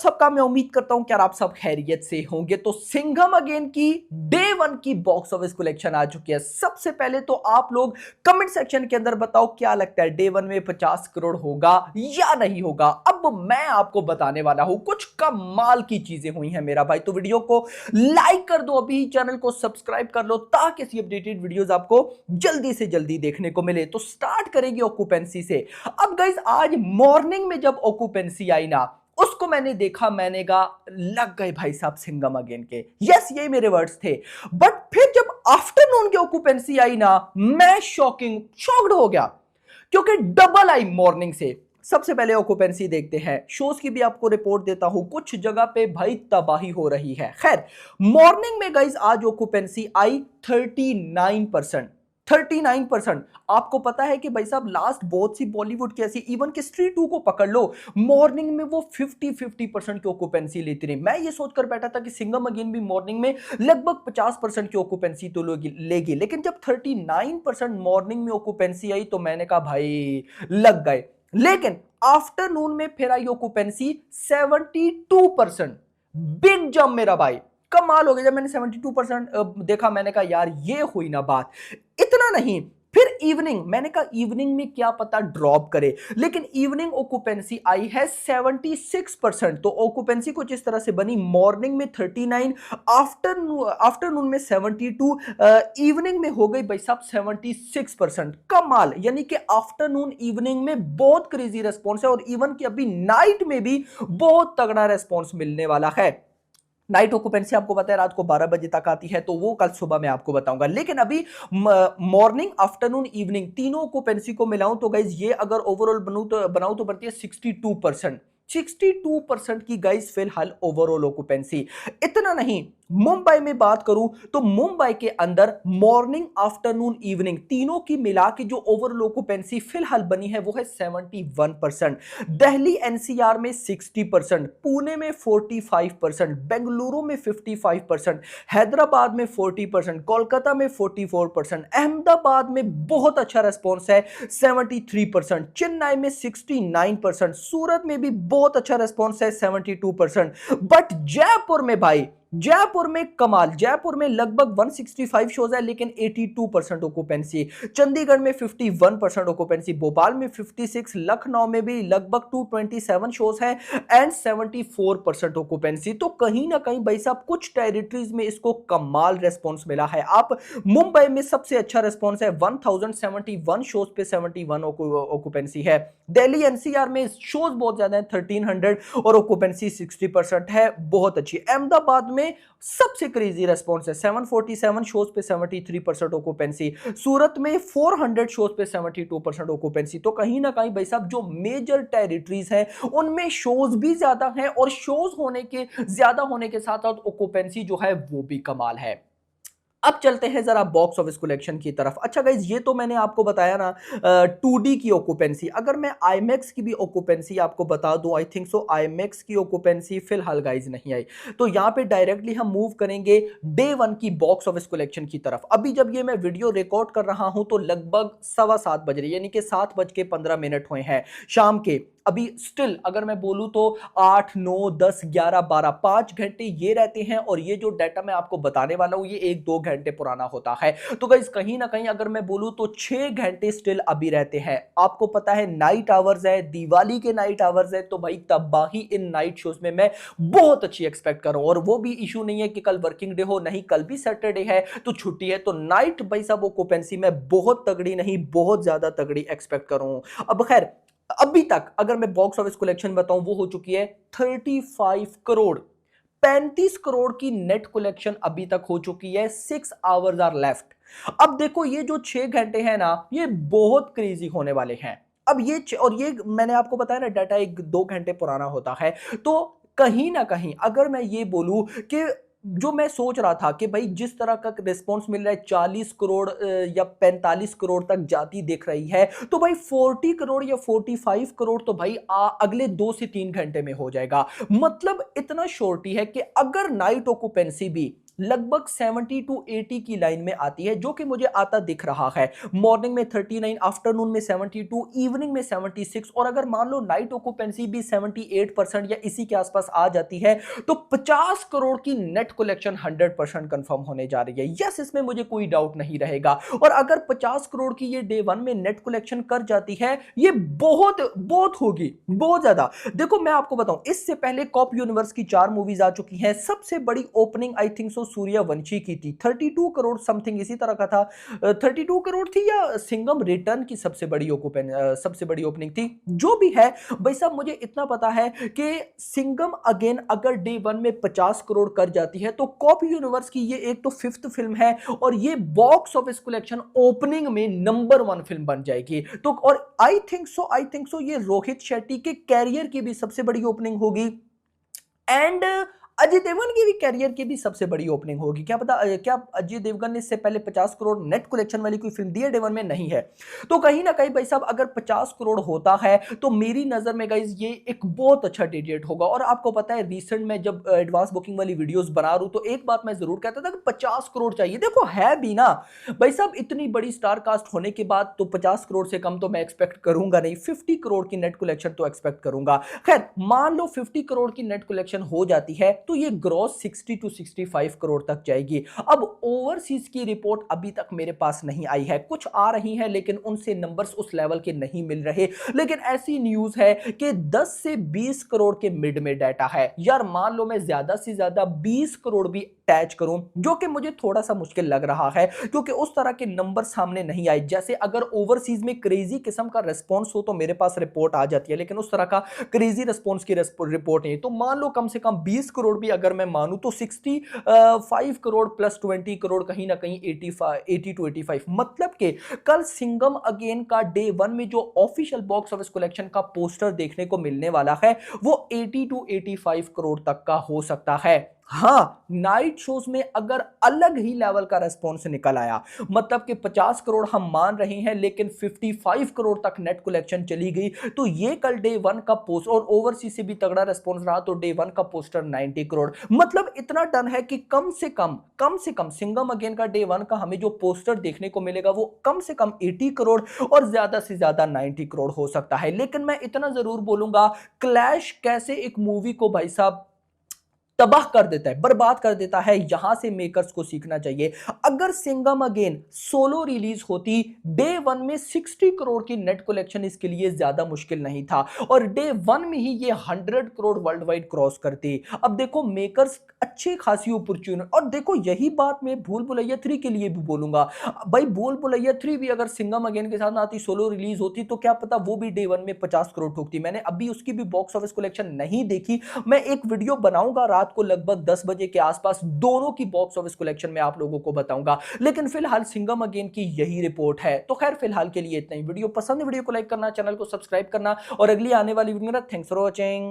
सबका मैं उम्मीद करता हूं कि आप सब खैरियत से होंगे। तो सिंघम अगेन की डे वन की बॉक्स ऑफिस कलेक्शन आ चुकी है। सबसे पहले तो आप लोग कमेंट सेक्शन के अंदर बताओ क्या लगता है डे वन में 50 करोड़ होगा या नहीं होगा। अब मैं आपको बताने वाला हूं कुछ कमाल की चीजें हुई हैं मेरा भाई। तो वीडियो को लाइक कर दो, अभी चैनल को सब्सक्राइब कर लो ताकि ऐसी अपडेटेड वीडियोस आपको जल्दी से जल्दी देखने को मिले। तो स्टार्ट करेंगे ऑक्यूपेंसी से। अब गाइस आज मॉर्निंग में जब ऑक्यूपेंसी आई ना, उसको मैंने देखा, मैंने कहा लग गए भाई साहब सिंघम अगेन के। यस, ये मेरे वर्ड्स थे। बट फिर जब आफ्टरनून की ऑक्यूपेंसी आई ना, मैं शॉक्ड हो गया क्योंकि डबल आई मॉर्निंग से। सबसे पहले ऑक्यूपेंसी देखते हैं, शोज की भी आपको रिपोर्ट देता हूं। कुछ जगह पे भाई तबाही हो रही है। खैर, मॉर्निंग में गाइस आज ऑक्यूपेंसी आई 39%। 39%। आपको पता है कि भाई साहब लास्ट बहुत सी बॉलीवुड की ऐसी, इवन कि स्त्री 2 को पकड़ लो, मॉर्निंग में वो 50% की ऑक्यूपेंसी लेती रही। मैं ये सोचकर बैठा था कि सिंघम अगेन भी मॉर्निंग में लगभग 50% की ऑक्यूपेंसी तो लेगी, लेकिन जब 39% मॉर्निंग में ऑक्यूपेंसी आई तो मैंने कहा भाई लग गए। लेकिन आफ्टरनून में फिर आई ऑक्यूपेंसी 72%। बिग जंप मेरा भाई, कमाल हो गया। जब मैंने 72% देखा, मैंने कहा यार ये हुई ना बात। इतना नहीं, फिर इवनिंग, मैंने कहा इवनिंग में क्या पता ड्रॉप करे, लेकिन इवनिंग ऑक्यूपेंसी आई है 76%। तो ऑक्यूपेंसी कुछ इस तरह से बनी, मॉर्निंग में 39, आफ्टरनून में 72, इवनिंग में हो गई भाई साहब 76%। कमाल, यानी कि आफ्टरनून इवनिंग में बहुत क्रेजी रेस्पॉन्स है, और इवन कि अभी नाइट में भी बहुत तगड़ा रेस्पॉन्स मिलने वाला है। नाइट ऑक्यूपेंसी आपको पता है रात को 12 बजे तक आती है, तो वो कल सुबह मैं आपको बताऊंगा। लेकिन अभी मॉर्निंग, आफ्टरनून, इवनिंग तीनों ऑक्यूपेंसी को मिलाऊं तो गाइज ये अगर ओवरऑल बनाऊं तो बनती है 62%। 62% की गाइज फिलहाल ओवरऑल ऑक्यूपेंसी। इतना नहीं, मुंबई में बात करूं तो मुंबई के अंदर मॉर्निंग, आफ्टरनून, इवनिंग तीनों की मिला के जो ओवरऑल ऑक्यूपेंसी फिलहाल बनी है वो है 71%। दिल्ली एनसीआर में 60%, पुणे में 45%, बेंगलुरु में 55%, हैदराबाद में 40%, कोलकाता में 44%, अहमदाबाद में बहुत अच्छा रेस्पॉन्स है 73%, चेन्नई में 69%, सूरत में भी बहुत अच्छा रेस्पॉन्स है 72%। बट जयपुर में भाई, जयपुर में कमाल, जयपुर में लगभग 165 शोज है लेकिन 82% ऑक्यूपेंसी, चंडीगढ़ में 51% ऑक्यूपेंसी, भोपाल में 56, लखनऊ में भी लगभग 227 शोज है एंड 74% ऑक्यूपेंसी। तो कहीं ना कहीं भाई साहब कुछ टेरिटरीज में इसको कमाल रेस्पॉन्स मिला है। आप मुंबई में सबसे अच्छा रेस्पॉन्स है, 1071 शोज पे 71 ऑक्यूपेंसी है। दिल्ली एनसीआर में शोज बहुत ज्यादा है 1300 और ऑक्यूपेंसी 60% है, बहुत अच्छी। अहमदाबाद में सबसे क्रेजी रेस्पॉन्स है, 747 शोज पे 73% ऑक्यूपेंसी, सूरत में 400 शोज पे 72% ऑक्यूपेंसी। तो कहीं ना कहीं भाई साहब जो मेजर टेरिटरीज हैं उनमें शोज भी ज्यादा हैं, और शोज होने के ज्यादा होने के साथ साथ ऑक्यूपेंसी जो है वो भी कमाल है। अब चलते हैं जरा बॉक्स ऑफिस कलेक्शन की तरफ। अच्छा गाइज, ये तो मैंने आपको बताया ना 2D की ऑक्यूपेंसी। अगर मैं आईमैक्स की भी ऑक्यूपेंसी आपको बता दूं, आई थिंक सो आईमैक्स की ऑक्यूपेंसी फिलहाल गाइज नहीं आई। तो यहां पे डायरेक्टली हम मूव करेंगे डे वन की बॉक्स ऑफिस कलेक्शन की तरफ। अभी जब ये मैं वीडियो रिकॉर्ड कर रहा हूं तो लगभग 7:15 बज रही, यानी कि 7:15 हुए हैं शाम के। अभी स्टिल अगर मैं बोलूं तो 8, 9, 10, 11, 12, 5 घंटे ये रहते हैं, और ये जो डाटा मैं आपको बताने वाला हूं ये 1-2 घंटे पुराना होता है। तो गाइस कहीं ना कहीं अगर मैं बोलूं तो 6 घंटे स्टिल अभी रहते हैं। आपको पता है नाइट आवर्स है, दिवाली के नाइट आवर्स है, तो भाई तबाही इन नाइट शोज में मैं बहुत अच्छी एक्सपेक्ट कर रहा हूं। और वो भी इशू नहीं है कि कल वर्किंग डे हो, नहीं, कल भी सैटरडे है तो छुट्टी है, तो नाइट भाई साहब ऑक्यूपेंसी में बहुत तगड़ी नहीं, बहुत ज्यादा तगड़ी एक्सपेक्ट कर रहा हूं। अब खैर, अभी तक अगर मैं बॉक्स ऑफिस कलेक्शन बताऊं वो हो चुकी है 35 करोड़, 35 करोड़ की नेट कलेक्शन अभी तक हो चुकी है। 6 आवर्स आर लेफ्ट। अब देखो ये जो 6 घंटे हैं ना, ये बहुत क्रेजी होने वाले हैं। अब ये और ये मैंने आपको बताया ना डाटा 1-2 घंटे पुराना होता है। तो कहीं ना कहीं अगर मैं ये बोलूं कि जो मैं सोच रहा था कि भाई जिस तरह का रिस्पॉन्स मिल रहा है 40 करोड़ या 45 करोड़ तक जाती दिख रही है, तो भाई 40 करोड़ या 45 करोड़ तो भाई अगले 2 से 3 घंटे में हो जाएगा। मतलब इतना शॉर्टी है कि अगर नाइट ऑक्यूपेंसी भी लगभग 70 टू 80 की लाइन में आती है, जो कि मुझे आता दिख रहा है। मॉर्निंग में 39, आफ्टरनून में 72, इवनिंग में 76, और अगर मान लो नाइट ऑक्यूपेंसी भी 78% या इसी के आसपास आ जाती है तो 50 करोड़ की नेट कलेक्शन 100% कंफर्म होने जा रही है। यस, इसमें मुझे कोई डाउट नहीं रहेगा। और अगर 50 करोड़ की ये डे वन में नेट कलेक्शन कर जाती है, ये बहुत बहुत होगी, बहुत ज्यादा। देखो मैं आपको बताऊं, इससे पहले कॉप यूनिवर्स की 4 मूवीज आ चुकी हैं। सबसे बड़ी opening I think so Suryavanshi की थी, 32 करोड़ समथिंग इसी तरह का था। 32 करोड़ थी, या सिंघम रिटर्न की सबसे बड़ी ओपनिंग थी, जो भी है। भाई साहब मुझे इतना पता है कि सिंघम अगेन अगर डे वन में 50 करोड़ कर जाती है तो कॉप यूनिवर्स की ये एक तो 5th फिल्म है, और ये बॉक्स ऑफिस कलेक्शन ओपनिंग में नंबर 1 फिल्म बन जाएगी। तो और आई थिंक सो ये रोहित शेट्टी के कैरियर की भी सबसे बड़ी ओपनिंग होगी, एंड अजय देवगन की भी कैरियर की भी सबसे बड़ी ओपनिंग होगी। क्या पता क्या अजय देवगन ने इससे पहले 50 करोड़ नेट कलेक्शन वाली कोई फिल्म दी है? डे वन में नहीं है। तो कहीं ना कहीं भाई साहब अगर 50 करोड़ होता है तो मेरी नजर में गाइस ये एक बहुत अच्छा डेट होगा। और आपको पता है रिसेंट में जब एडवांस बुकिंग वाली वीडियोस बना रहा हूं तो एक बात मैं जरूर कहता था कि 50 करोड़ चाहिए। देखो है भी ना भाई साहब, इतनी बड़ी स्टार कास्ट होने के बाद तो 50 करोड़ से कम तो मैं एक्सपेक्ट करूंगा नहीं, 50 करोड़ की नेट कलेक्शन तो एक्सपेक्ट करूंगा। खैर मान लो 50 करोड़ की नेट कलेक्शन हो जाती है तो ये ग्रॉस 60 टू 65 करोड़ तक जाएगी। अब ओवरसीज की रिपोर्ट अभी तक मेरे पास नहीं आई है, कुछ आ रही है लेकिन उनसे नंबर्स उस लेवल के नहीं मिल रहे। लेकिन ऐसी न्यूज है कि 10 से 20 करोड़ के मिड में डाटा है। यार मान लो मैं ज्यादा से ज्यादा 20 करोड़ भी अटैच करूं, जो कि मुझे थोड़ा सा मुश्किल लग रहा है क्योंकि उस तरह के नंबर सामने नहीं आए। जैसे अगर ओवरसीज में क्रेजी किस्म का रिस्पॉन्स हो तो मेरे पास रिपोर्ट आ जाती है, लेकिन उस तरह का क्रेजी रिस्पॉन्स की रिपोर्ट नहीं। तो मान लो कम से कम 20 करोड़ भी अगर मैं मानूं तो 65 करोड़ प्लस 20 करोड़ कहीं ना कहीं 80 टू 85, मतलब कि कल सिंघम अगेन का डे वन में जो ऑफिशियल बॉक्स ऑफिस कलेक्शन का पोस्टर देखने को मिलने वाला है वो 80 टू 85 करोड़ तक का हो सकता है। हाँ, नाइट शोज में अगर अलग ही लेवल का रेस्पॉन्स निकल आया, मतलब कि 50 करोड़ हम मान रहे हैं लेकिन 55 करोड़ तक नेट कलेक्शन चली गई, तो ये कल डे वन का पोस्ट और ओवरसीज से भी तगड़ा रेस्पॉन्स रहा तो डे वन का पोस्टर 90 करोड़। मतलब इतना डन है कि कम से कम सिंघम अगेन का डे वन का हमें जो पोस्टर देखने को मिलेगा वो कम से कम 80 करोड़ और ज्यादा से ज्यादा 90 करोड़ हो सकता है। लेकिन मैं इतना जरूर बोलूंगा, क्लैश कैसे एक मूवी को भाई साहब तबाह कर देता है, बर्बाद कर देता है, यहां से मेकर्स को सीखना चाहिए। अगर सिंघम अगेन सोलो रिलीज होती, डे वन में 60 करोड़ की नेट कलेक्शन इसके लिए ज्यादा मुश्किल नहीं था और डे वन में ही ये 100 करोड़ वर्ल्ड वाइड क्रॉस करती। अब देखो मेकर्स अच्छी खासी अपॉर्चुनिटी, और देखो यही बात मैं भूल भुलैया 3 के लिए भी बोलूंगा। भाई भूल भुलैया 3 भी अगर सिंघम अगेन के साथ ना आती, सोलो रिलीज होती, तो क्या पता वो भी डे वन में 50 करोड़ ठोकती। मैंने अभी उसकी भी बॉक्स ऑफिस कलेक्शन नहीं देखी, मैं एक वीडियो बनाऊंगा रात को लगभग 10 बजे के आसपास, दोनों की बॉक्स ऑफिस कलेक्शन में आप लोगों को बताऊंगा। लेकिन फिलहाल सिंघम अगेन की यही रिपोर्ट है। तो खैर फिलहाल के लिए इतना ही। वीडियो पसंद है, वीडियो को लाइक करना, चैनल को सब्सक्राइब करना और अगली आने वाली वीडियो में थैंक्स फॉर वॉचिंग।